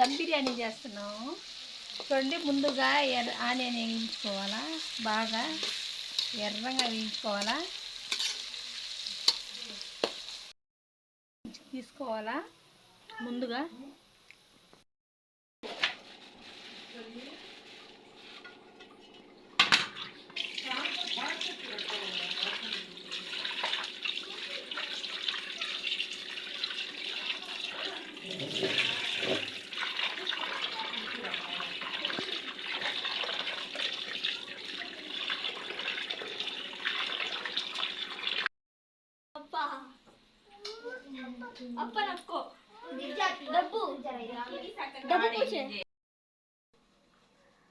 దమ్ బిర్యానీ చేస్తున్నాము. చూడండి, ముందుగా ఆనియన్ వేయించుకోవాలా, బాగా ఎర్రగా వేయించుకోవాలా, తీసుకోవాలా. ముందుగా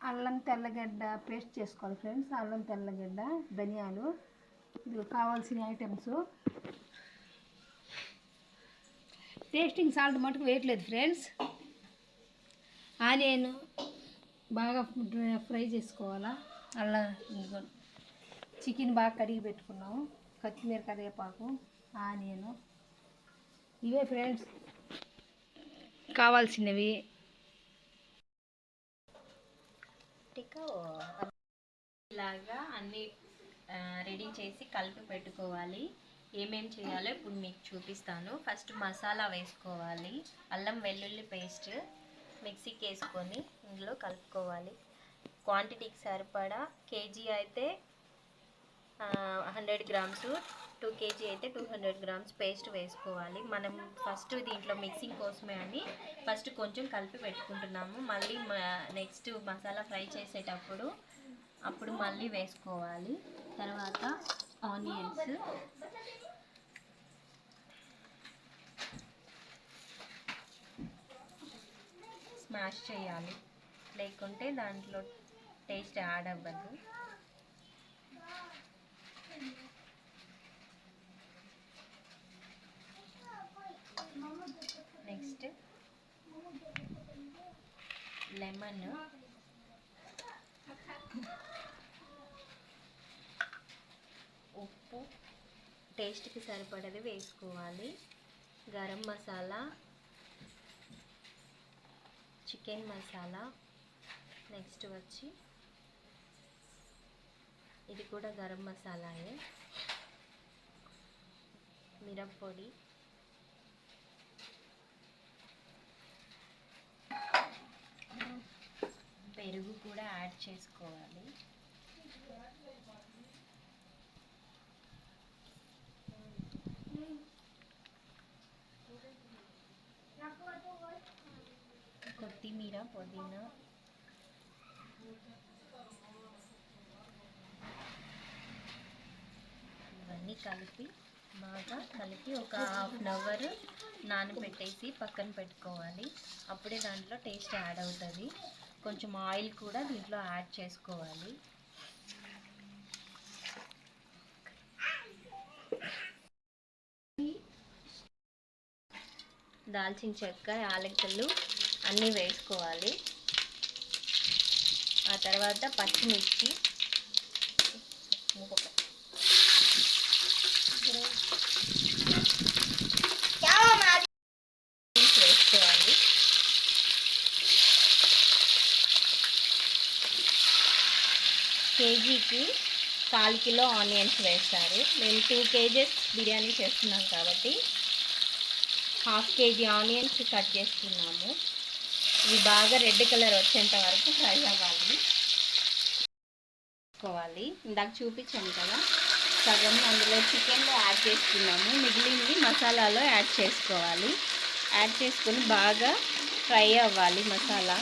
అల్లం తెల్లగడ్డ పేస్ట్ చేసుకోవాలి ఫ్రెండ్స్. అల్లం తెల్లగడ్డ, ధనియాలు, ఇది కావాల్సిన ఐటమ్స్. టేస్టింగ్ సాల్ట్ మటుకు వేయట్లేదు ఫ్రెండ్స్. ఆనియన్ బాగా ఫ్రై చేసుకోవాలా. అల్లం, చికెన్ బాగా కడిగి పెట్టుకున్నాము, కొత్తిమీర, కరివేపాకు, ఆనియన్, ఇవే ఫ్రెండ్స్ కావాల్సినవి. ఇలాగా అన్నీ రెడీ చేసి కలిపి పెట్టుకోవాలి. ఏమేం చేయాలో ఇప్పుడు మీకు చూపిస్తాను. ఫస్ట్ మసాలా వేసుకోవాలి. అల్లం వెల్లుల్లి పేస్ట్ మిక్సీకి వేసుకొని ఇందులో కలుపుకోవాలి. క్వాంటిటీకి సరిపడా, కేజీ అయితే 100 గ్రామ్స్, 2 kg అయితే 200 గ్రామ్స్ పేస్ట్ వేసుకోవాలి. మనం ఫస్ట్ దీంట్లో మిక్సింగ్ కోసమే అని ఫస్ట్ కొంచెం కలిపి పెట్టుకుంటున్నాము. మళ్ళీ నెక్స్ట్ మసాలా ఫ్రై చేసేటప్పుడు అప్పుడు మళ్ళీ వేసుకోవాలి. తర్వాత ఆనియన్స్, స్మాష్ చేయాలి, లేకుంటే దాంట్లో టేస్ట్ యాడ్ అవ్వదు. నెక్స్ట్ లెమన్, ఉప్పు టేస్ట్కి సరిపడది వేసుకోవాలి. గరం మసాలా, చికెన్ మసాలా, నెక్స్ట్ వచ్చి ఇది కూడా గరం మసాలాయే, మిరప్పొడి, పెరుగు కూడా యాడ్ చేసుకోవాలి. కొత్తిమీర, పుదీనా, ఇవన్నీ కలిపి బాగా కలిపి ఒక 1/2 అవర్ నానబెట్టేసి పక్కన పెట్టుకోవాలి. అప్పుడే దాంట్లో టేస్ట్ యాడ్ అవుతుంది. కొంచెం ఆయిల్ కూడా దీంట్లో యాడ్ చేసుకోవాలి. దాల్చిన చెక్క, యాలకులు అన్నీ వేసుకోవాలి. ఆ తర్వాత పచ్చిమిర్చి వేసుకోవాలి. కేజీకి 1/4 కిలో ఆనియన్స్ వేస్తారు. మేము 2 kg బిర్యానీ చేస్తున్నాం కాబట్టి 1/2 kg ఆనియన్స్ కట్ చేసుకున్నాము. ఇవి బాగా రెడ్ కలర్ వచ్చేంత వరకు ఫ్రై అవ్వాలి. ఇందాక చూపించాను కదా, సగం అందులో చికెన్లో యాడ్ చేసుకున్నాము, మిగిలింది మసాలాలో యాడ్ చేసుకోవాలి. యాడ్ చేసుకొని బాగా ఫ్రై అవ్వాలి మసాలా.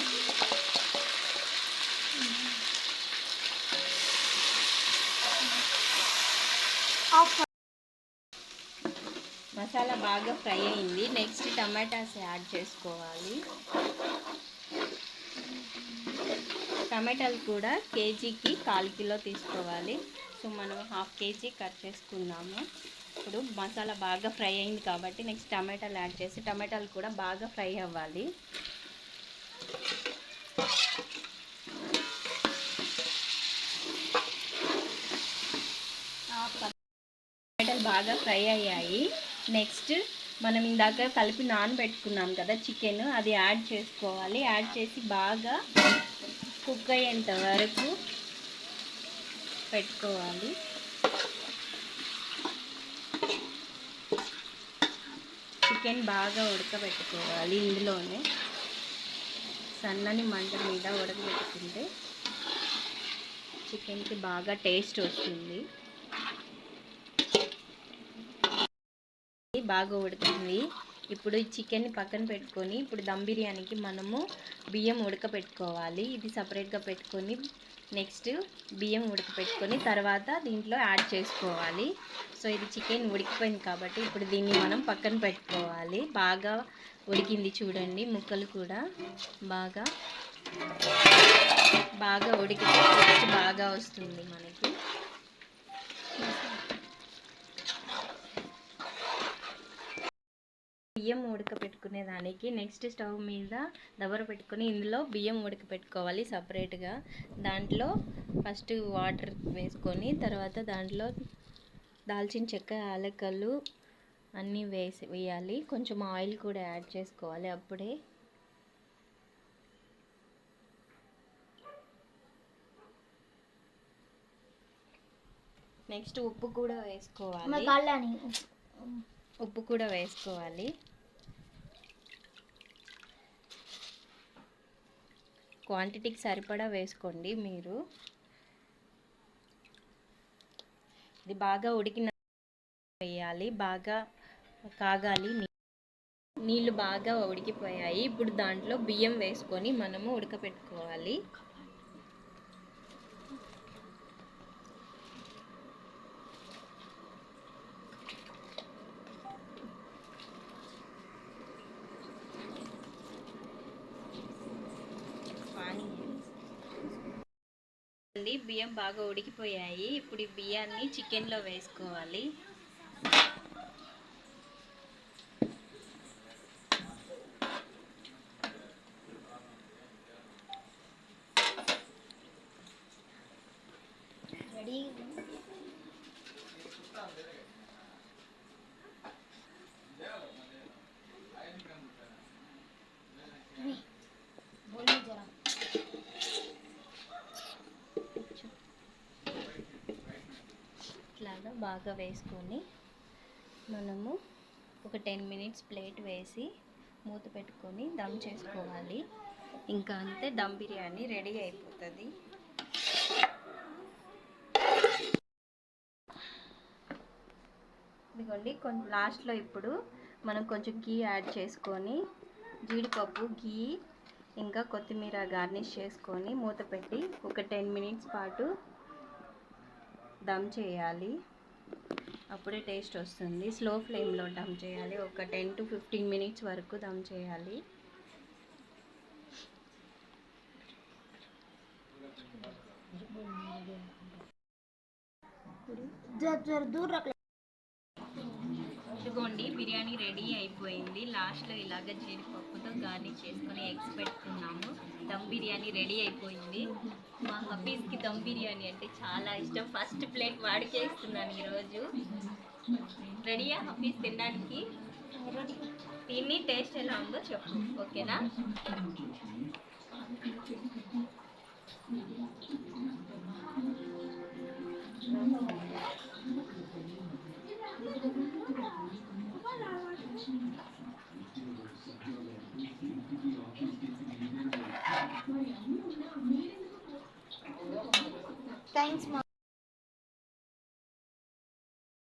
మసాలా బాగా ఫ్రై అయింది. నెక్స్ట్ టమాటాస్ యాడ్ చేసుకోవాలి. టమాటాలు కూడా కేజీకి 1/4 కిలో తీసుకోవాలి. సో మనం 1/2 kg కట్ చేసుకున్నాము. ఇప్పుడు మసాలా బాగా ఫ్రై అయింది కాబట్టి నెక్స్ట్ టమాటాలు యాడ్ చేసి టమాటాలు కూడా బాగా ఫ్రై అవ్వాలి. టమాటాలు బాగా ఫ్రై అయ్యాయి. నెక్స్ట్ మనం ఇందాక కలిపి నానబెట్టుకున్నాం కదా చికెన్, అది యాడ్ చేసుకోవాలి. యాడ్ చేసి బాగా కుక్ అయ్యేంత వరకు పెట్టుకోవాలి. చికెన్ బాగా ఉడకబెట్టుకోవాలి. ఇందులోనే సన్నని మంట మీద ఉడకబెట్టుకుంటే చికెన్కి బాగా టేస్ట్ వస్తుంది. బాగా ఉడికింది. ఇప్పుడు ఈ చికెన్ని పక్కన పెట్టుకొని ఇప్పుడు దమ్ బిర్యానీకి మనము బియ్యం ఉడకపెట్టుకోవాలి. ఇది సపరేట్గా పెట్టుకొని నెక్స్ట్ బియ్యం ఉడకపెట్టుకొని తర్వాత దీంట్లో యాడ్ చేసుకోవాలి. సో ఇది చికెన్ ఉడికిపోయింది కాబట్టి ఇప్పుడు దీన్ని మనం పక్కన పెట్టుకోవాలి. బాగా ఉడికింది చూడండి, ముక్కలు కూడా బాగా ఉడికితే టేస్ట్ బాగా వస్తుంది మనకి. బియ్యం ఉడకపెట్టుకునే దానికి నెక్స్ట్ స్టవ్ మీద దబర పెట్టుకొని ఇందులో బియ్యం ఉడకపెట్టుకోవాలి సపరేట్గా. దాంట్లో ఫస్ట్ వాటర్ వేసుకొని తర్వాత దాంట్లో దాల్చిన చెక్క, యాలకులు అన్నీ వేయాలి. కొంచెం ఆయిల్ కూడా యాడ్ చేసుకోవాలి అప్పుడే. నెక్స్ట్ ఉప్పు కూడా వేసుకోవాలి. క్వాంటిటీకి సరిపడా వేసుకోండి మీరు. ఇది బాగా ఉడికిన వేయాలి, బాగా కాగాలి. నీళ్ళు బాగా ఉడికిపోయాయి. ఇప్పుడు దాంట్లో బియ్యం వేసుకొని మనము ఉడకపెట్టుకోవాలి. బియ్యం బాగా ఉడికిపోయాయి. ఇప్పుడు ఈ బియ్యాన్ని చికెన్లో వేసుకోవాలి. ఇట్లాగా బాగా వేసుకొని మనము ఒక 10 మినిట్స్ ప్లేట్ వేసి మూత పెట్టుకొని దమ్ చేసుకోవాలి. ఇంకా అంతే, దమ్ బిర్యానీ రెడీ అయిపోతుంది. ఇదిగోండి, కొంచెం లాస్ట్లో ఇప్పుడు మనం కొంచెం గీ యాడ్ చేసుకొని జీడిపప్పు, గీ ఇంకా కొత్తిమీర గార్నిష్ చేసుకొని మూత పెట్టి ఒక 10 మినిట్స్ పాటు దమ్ చేయాలి. అప్పుడే టేస్ట్ వస్తుంది. స్లో ఫ్లేమ్లో దమ్ చేయాలి. ఒక 10 to 15 మినిట్స్ వరకు దమ్ చేయాలి. ఇదిగోండి, బిర్యానీ రెడీ అయిపోయింది. లాస్ట్లో ఇలాగ జీడిపప్పుతో గార్నిష్ చేసుకొని ఎగ్స్ పెట్టుకున్నాము. దమ్ బిర్యానీ రెడీ అయిపోయింది. మా హఫీజ్కి దమ్ బిర్యానీ అంటే చాలా ఇష్టం. ఫస్ట్ ప్లేట్ వాడికే ఇస్తున్నాను ఈరోజు. రెడీయా హఫీజ్ తినడానికి? తిని టేస్ట్ ఎలా ఉందో చెప్పు, ఓకేనా? థ్యాంక్స్ మా.